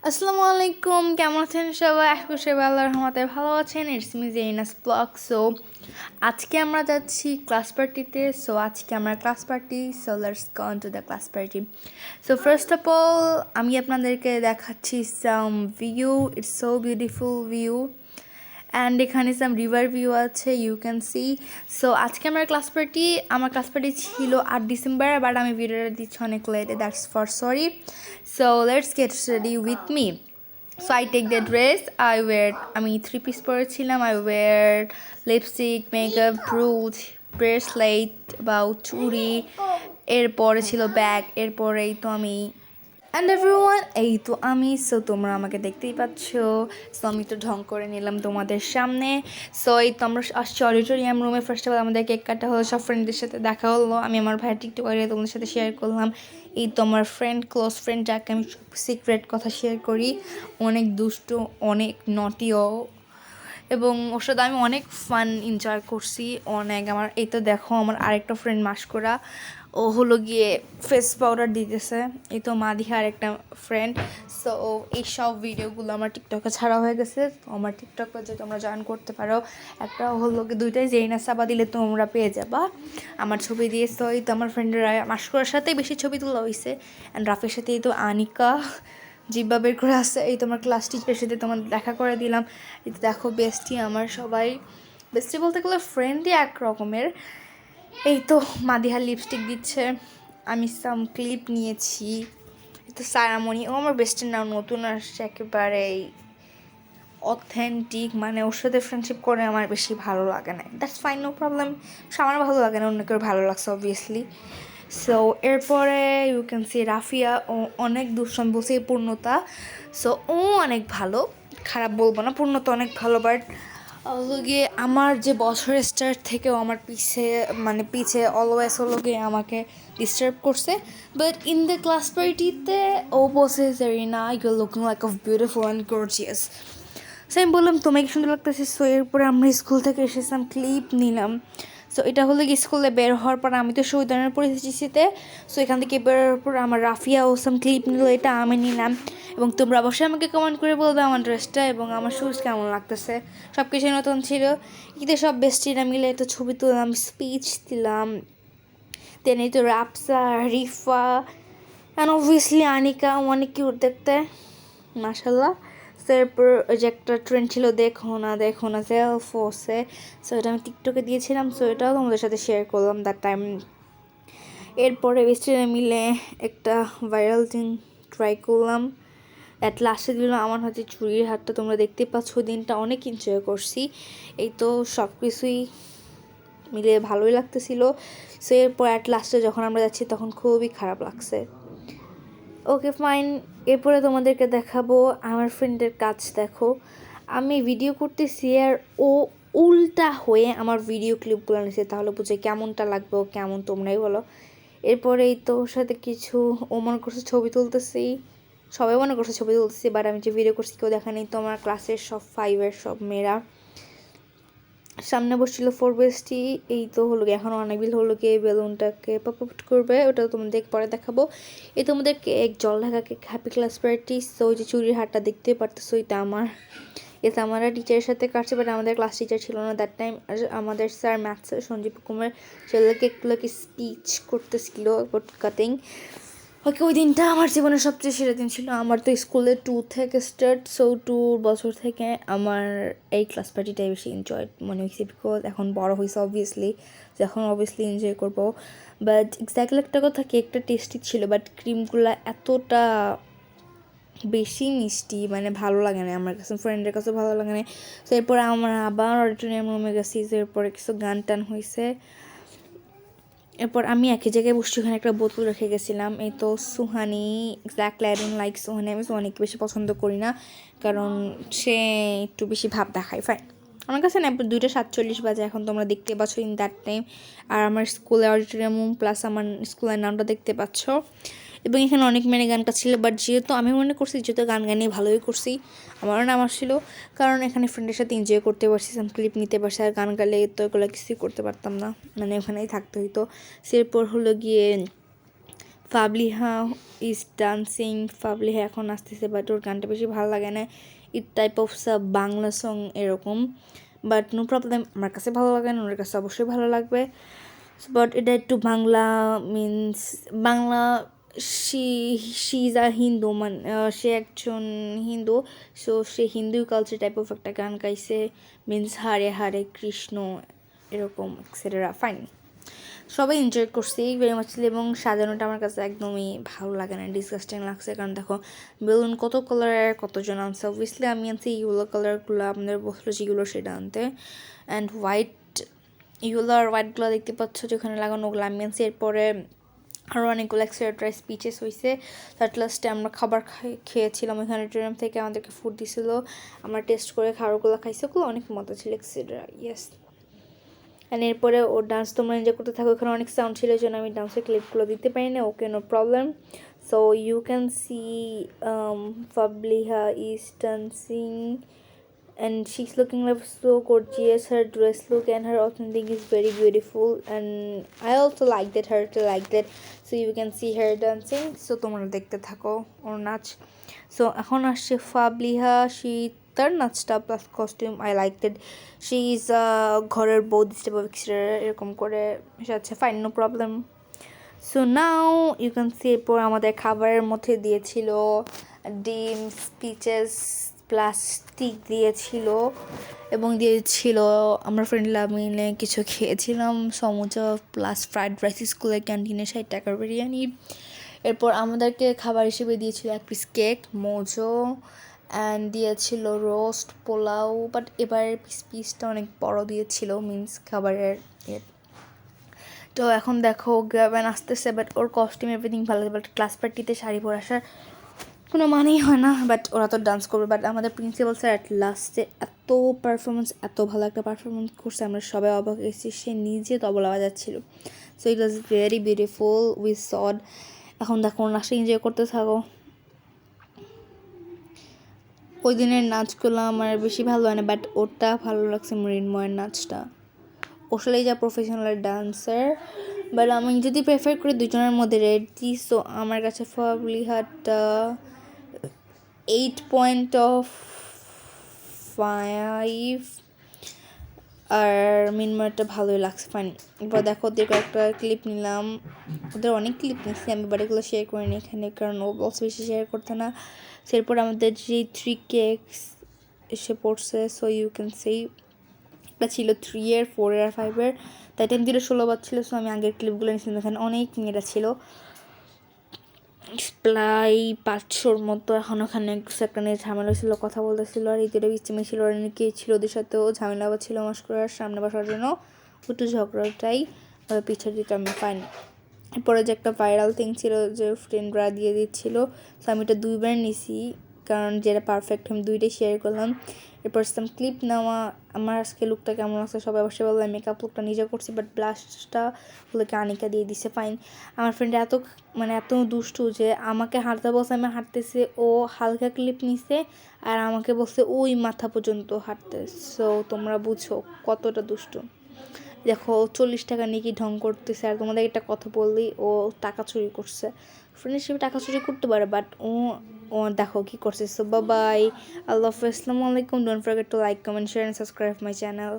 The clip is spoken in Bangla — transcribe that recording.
আসসালামু আলাইকুম, কেমন আছেন সবাই? আশা করি সবাই আল্লাহর রহমতে ভালো আছেন। ইটস মি জেনাস ব্লগ। সো আজকে আমরা যাচ্ছি ক্লাস পার্টিতে। সো আজকে আমরা class party, so let's go on to the class party. So first of all আমি আপনাদেরকে দেখাচ্ছি some view. It's so beautiful view and এখানে সাম রিভার ভিউ আছে, ইউ ক্যান সি। সো আজকে আমার ক্লাস পার্টি ছিল 8 ডিসেম্বর, বাট আমি ভিডিওটা দিচ্ছি অনেক লেটে, that's for sorry. So let's get ready with me. So I take the dress, আমি 3 পিস পরেছিলাম। I wear lipstick, makeup, brooch, bracelet বা চুড়ি, এরপরে ছিল ব্যাগ, এরপরেই তো আমি অ্যান্ড এভরিওয়ান, এই তো আমি। সো তোমরা আমাকে দেখতেই পাচ্ছ। সো আমি তো ঢং করে নিলাম তোমাদের সামনে। সো এই তো আমরা আসছি অডিটোরিয়াম রুমে। ফার্স্ট অফ অল আমাদের কেক কাটা হলো, সব ফ্রেন্ডদের সাথে দেখা হলো। আমি আমার ভাইয়ের টিকটক করে তোমাদের সাথে শেয়ার করলাম। এই তো আমার ফ্রেন্ড, ক্লোজ ফ্রেন্ড, যাকে আমি সিক্রেট কথা শেয়ার করি, অনেক দুষ্টু, অনেক নটিও, এবং ওর সাথে আমি অনেক ফান এনজয় করছি অনেক। আমার এই তো দেখো আমার আরেকটা ফ্রেন্ড মাসকরা, ও হলো গিয়ে ফেস পাউডার দিতেছে। এই তো মাদিহা আরেকটা ফ্রেন্ড। সো এই সব ভিডিওগুলো আমার টিকটকে ছাড়া হয়ে গেছে। তো আমার টিকটকে যে তোমরা জয়েন করতে পারো, একটা হলো গিয়ে দুইটাই জেইনা সাবা দিলে তোমরা পেয়ে যাবা আমার ছবি দিয়ে। সো এই তো আমার ফ্রেন্ডরা মাসকরার সাথে বেশি ছবি তোলা হয়েছে, অ্যান্ড রাফের সাথে এই তো আনিকা জিব্বা বের করে আসছে। এই তোমার ক্লাস টিচারের সাথে তোমার দেখা করে দিলাম। এই তো দেখো বেস্টি আমার, সবাই বেস্টি বলতে গেলে ফ্রেন্ডই এক রকমের। এই তো মাদিহা লিপস্টিক দিচ্ছে, আমি সাম ক্লিপ নিয়েছি। এই তো সারামণি, ও আমার বেস্টির নাম, নতুন আসছে, একেবারেই অথেন্টিক, মানে ওর সাথে ফ্রেন্ডশিপ করে আমার বেশি ভালো লাগে না। That's fine, no problem. আমার ভালো লাগে না, অন্য কেউ ভালো লাগছে অবভিয়াসলি। সো এরপরে ইউ ক্যান সি রাফিয়া, ও অনেক দুষ্টামি বলছে, পূর্ণতা। সো ও অনেক ভালো, খারাপ বলবো না, পূর্ণতা অনেক ভালো। বাট হলো গিয়ে আমার যে বছরের স্টার্ট থেকে ও আমার পিছে অলওয়েজ হলো গিয়ে আমাকে ডিস্টার্ব করছে। বাট ইন দ্য ক্লাস পার্টিতে ও বলছে Zerina, you looking like of beautiful and gorgeous. So আমি বললাম তোমাকে সুন্দর লাগতেছে। সো এরপরে আমরা স্কুল থেকে এসেছিলাম, ক্লিপ নিলাম। সো এটা হলো কি স্কুলে বের হওয়ার পর আমি তো শহীদানের পরিস্থিতিতে। সো এখান থেকে বেরোর পর আমার রাফিয়া ওসাম ক্লিপ নিল, এটা আমি নিলাম। এবং তোমরা অবশ্যই আমাকে কমেন্ট করে বলবে আমার ড্রেসটা এবং আমার শুজ কেমন লাগতেছে। সব কিছুই নতুন ছিল। কিন্তু সব বেস্টিরা মিলে একটা ছবি তুললাম, স্পিচ দিলাম। দেন এই তো রাপসা, রিফা অ্যান্ড অবভিয়াসলি আনিকা, অনেক কিউট দেখতে, মাশাল্লাহ। তারপর ওই যে একটা ট্রেন্ড ছিল দেখো না সেলফোসে। সো এটা আমি টিকটকে দিয়েছিলাম। সো এটাও তোমাদের সাথে শেয়ার করলাম দ্যাট টাইম। এরপরে বেস্টিরা মিলে একটা ভাইরাল থিং ট্রাই করলাম। অ্যাট লাস্টে দিল আমার হাতে চুড়ির হাতটা, তোমরা দেখতে পাচ্ছ। দিনটা অনেক এনজয় করছি। এই তো সব কিছুই মিলে ভালোই লাগতেছিল। সো এরপর অ্যাট লাস্টে যখন আমরা যাচ্ছি তখন খুবই খারাপ লাগছে। ওকে ফাইন, এরপরে তোমাদেরকে দেখাবো আমার ফ্রেন্ডের কাজ। দেখো আমি ভিডিও করতেছি আর ও উল্টা হয়ে আমার ভিডিও ক্লিপগুলো নিচ্ছে, তাহলে বুঝে কেমনটা লাগবে, ও কেমন তোমরাই বলো। এরপরেই তো ওর সাথে কিছু, ও মনে করছে ছবি তুলতেছি, সবাই মনে করছে ছবি তুলতেছি, বাট আমি যে ভিডিও করছি কেউ দেখা নেই। তো আমার ক্লাসের সব 5-এর সব মেয়েরা সামনে বসছিল, 4 বেস্টি। এই তো হলো গিয়ে এখন অনেকবিল হলো গিয়ে বেলুনটাকে পপ করবে, ওটা তোমাদের পরে দেখাবো। এই তোমাদের কেক, জল Dhaka cake, happy class party. So ওই যে চুরির হাটটা দেখতে পারতেছো, এটা আমরা টিচারের সাথে কাটছে, বাট আমাদের ক্লাস টিচার ছিল না দ্যাট টাইম। আমাদের স্যার ম্যাথসের সঞ্জীব কুমার ছেলেকে একটুকে স্পিচ করতেছিল, কাটিং। ওকে, ওই দিনটা আমার জীবনের সবচেয়ে সেরা দিন ছিল। আমার তো স্কুলে 2 থেকে স্টার্ট। সো 2 বছর থেকে আমার এই ক্লাস পার্টিটাই বেশি এনজয় মনে হয়েছে, বিকজ এখন বড় হয়েছে অবভিয়াসলি, এখন অবভিয়াসলি এনজয় করবো। বাট এক্স্যাক্টলি একটা কথা, কেকটা টেস্টি ছিল, বাট ক্রিমগুলো এতটা বেশি মিষ্টি, মানে ভালো লাগে না আমার কাছে, ফ্রেন্ডের কাছেও ভালো লাগে না। তো এরপরে আমরা আবার অডিটোরিয়াম রুমে গেছি। এরপরে কিছু গান টান হয়েছে। এরপর আমি একই জায়গায় বসছি, ওখানে একটা বোতল রেখে গেছিলাম। এই তো Suhani, exactly I don't like Suhani, আমি সুহানিকে বেশি পছন্দ করি না, কারণ সে একটু বেশি ভাব দেখায়। ফাইন, আমার কাছে না 2:47 বাজে এখন, তোমরা দেখতে পাচ্ছ ইন দ্যাট টাইম। আর আমার স্কুলের অডিটোরিয়াম প্লাস আমার স্কুলের নামটা দেখতে পাচ্ছ। এবং এখানে অনেক মেয়ে গানটা ছিল, বাট যেহেতু আমি মনে করছি যেহেতু গান গানিয়ে ভালোই করছি, আমারও নাম আসছিল, কারণ এখানে ফ্রেন্ডের সাথে এনজয় করতে পারছি, ক্লিপ নিতে পারছি। আর গান গালে তো এগুলো কিছুই করতে পারতাম না, মানে ওখানেই থাকতে হইতো। এরপর হলো গিয়ে ফাবলিহা ইজ ডান্সিং। ফাবলিহা এখন আসতেছে, বাট ওর গানটা বেশি ভালো লাগে না। ইট টাইপ অফ বাংলা সং এরকম, বাট নো প্রবলেম, আমার কাছে ভালো লাগে না, ওর কাছে অবশ্যই ভালো লাগবে। বাট এটা একটু Bangla means Bangla, she is a Hindu, মানে সে একজন Hindu, so say Hindu culture type of একটা গান গাইছে, মিনস হারে হারে কৃষ্ণ এরকম এক্সেট্রা। ফাইন, সবাই এনজয় করছি ভেরি মাচলি, এবং সাজানোটা আমার কাছে একদমই ভালো লাগে না, ডিসগাস্টিং লাগছে। কারণ দেখো বেলুন কত কালারের, কতজন আনছে। অবভিয়াসলি আমি আনছি ইয়েলো কালারগুলো, আপনাদের বসলো যেগুলো সেটা আনতে। অ্যান্ড ইয়েলো আর হোয়াইটগুলো দেখতে পাচ্ছ যেখানে লাগানো, ওগুলো আমি আনছি। এরপরে আরও অনেকগুলো এক্সট্রা স্পিচেস হয়েছে। তার লাস্টে আমরা খাবার খেয়েছিলাম এখানে, ট্রেন থেকে আমাদেরকে ফুড দিছিল, আমরা টেস্ট করে খাবারগুলো খাইছি, ওগুলো অনেক মজা ছিল এক্সেট্রা। ইয়েস, অ্যান্ড এরপরে ওর ডান্স তোমরা এনজয় করতে থাকো। এখানে অনেক সাউন্ড ছিল, জন্য আমি ডান্সের ক্লিপগুলো দিতে পারি না। Okay, no problem. So you can see Fabliha is dancing and she's looking like so gorgeous. Her dress look and her authentic is very beautiful, and I also like that, her to like that. So you can see her dancing, so তোমরা দেখতে থাকো ওর নাচ। সো এখন আসছে ফাবলিহা, তার নাচটা plus costume I like that. She is ঘরের বউ দিচ্ছে এরকম করে সাজছে, fine, no problem. So now you can see, এরপর আমাদের খাবারের মধ্যে দিয়েছিল ডিম, স্পিচেস প্লাস স্টিক দিয়েছিল, এবং দিয়েছিল আমরা ফ্রেন্ডরা মিলে কিছু খেয়েছিলাম, সমুচা প্লাস ফ্রাইড রাইস, স্কুলের ক্যান্টিনে 60 টাকার বিরিয়ানি। এরপর আমাদেরকে খাবার হিসেবে দিয়েছিল এক পিস কেক, মোজো, অ্যান্ড দিয়েছিল রোস্ট, পোলাও, বাট এবার পিসটা অনেক বড় দিয়েছিল, মিন্স খাবারের তো এখন দেখো গ্রাবেন আসতেছে, বাট ওর কস্টিউম এভরিথিং ভালো লাগে, বাট ক্লাস পার্টিতে শাড়ি পরে আসার কোনো মানেই হয় না, বাট ওরা তো ডান্স করবে। বাট আমাদের প্রিন্সিপাল স্যার অ্যাট লাস্টে এত পারফরমেন্স, এত ভালো একটা পারফরমেন্স করছে, আমরা সবাই অবাক হয়েছি, সে নিজে তবলা বাজাচ্ছিল। So it was very beautiful with sod. এখন দেখো নাচটা এনজয় করতে থাকো। ওই দিনের নাচগুলো আমার বেশি ভালো হয় না, বাট ওটা ভালো লাগছে, মৃন্ময়ের নাচটা। আসলেই যা প্রফেশনাল ডান্সার, বাট আমি যদি প্রেফার করি দুজনের মধ্যে রেট দিই, সো আমার কাছে ফাবলিহাটা 8.5, আর মিনমারটা ভালোই লাগছে, ফাইন। এরপর দেখো ওদের একটা ক্লিপ নিলাম, ওদের অনেক ক্লিপ নিচ্ছি আমি, বাট এগুলো শেয়ার করিনি এখানে, কারণ ও বলছে বেশি শেয়ার করতে না। এরপর আমাদের যে 3 কেকস এসে পড়ছে, সো ইউ ক্যান সি একটা ছিল 3-এর, 4-এর আর 5-এর, তাই টাইম 16 বাজছিল। সো আমি আগের ক্লিপগুলো নিয়েছিলাম, এখানে অনেক মেয়েরা ছিল, প্রায় 500-র মতো। এখন ওখানে একটা নিয়ে ঝামেলা ছিল, কথা বলতেছিল, আর ইতিরে বিচ্ছিমে ছিল, আর অনেকেই ছিল, ওদের সাথেও ঝামেলা ছিল মাস্করার সামনে বসার জন্য, একটু ঝগড়াটাই পিছিয়ে দিতে আমি পাইনি। এরপরে যে একটা ভাইরাল থিং ছিল যে ফ্রেন্ডরা দিয়ে দিচ্ছিলো, তো আমি এটা 2বার নিছি, কারণ যেটা পারফেক্ট আমি 2টাই শেয়ার করলাম। এরপর সাম ক্লিপ নেওয়া। আমার আজকে লুকটা কেমন লাগছে সবাই অবশ্যই বললো। মেকআপ লুকটা নিজে করছি, বাট ব্লাশটা ওগুলোকে আনিকা দিয়ে দিছে, ফাইন। আমার ফ্রেন্ড এত দুষ্টু যে আমাকে হাঁটতে বলছে, আমি হাঁটতেছে, ও হালকা ক্লিপ নিছে আর আমাকে বলছে ওই মাথা পর্যন্ত হাঁটতে। সো তোমরা বুঝো কতটা দুষ্টু। দেখো 40 টাকা নিয়ে কি ঢং করতেছে, আর তোমাদের একটা কথা বললেই ও টাকা চুরি করছে। ফ্রেন্ড হিসেবে টাকা চুরি করতে পারে, বাট ও দেখো কি করছে। সো বাই, আল্লাহ হাফেজ, আসসালামু আলাইকুম। Don't forget to like, comment, share and subscribe my channel.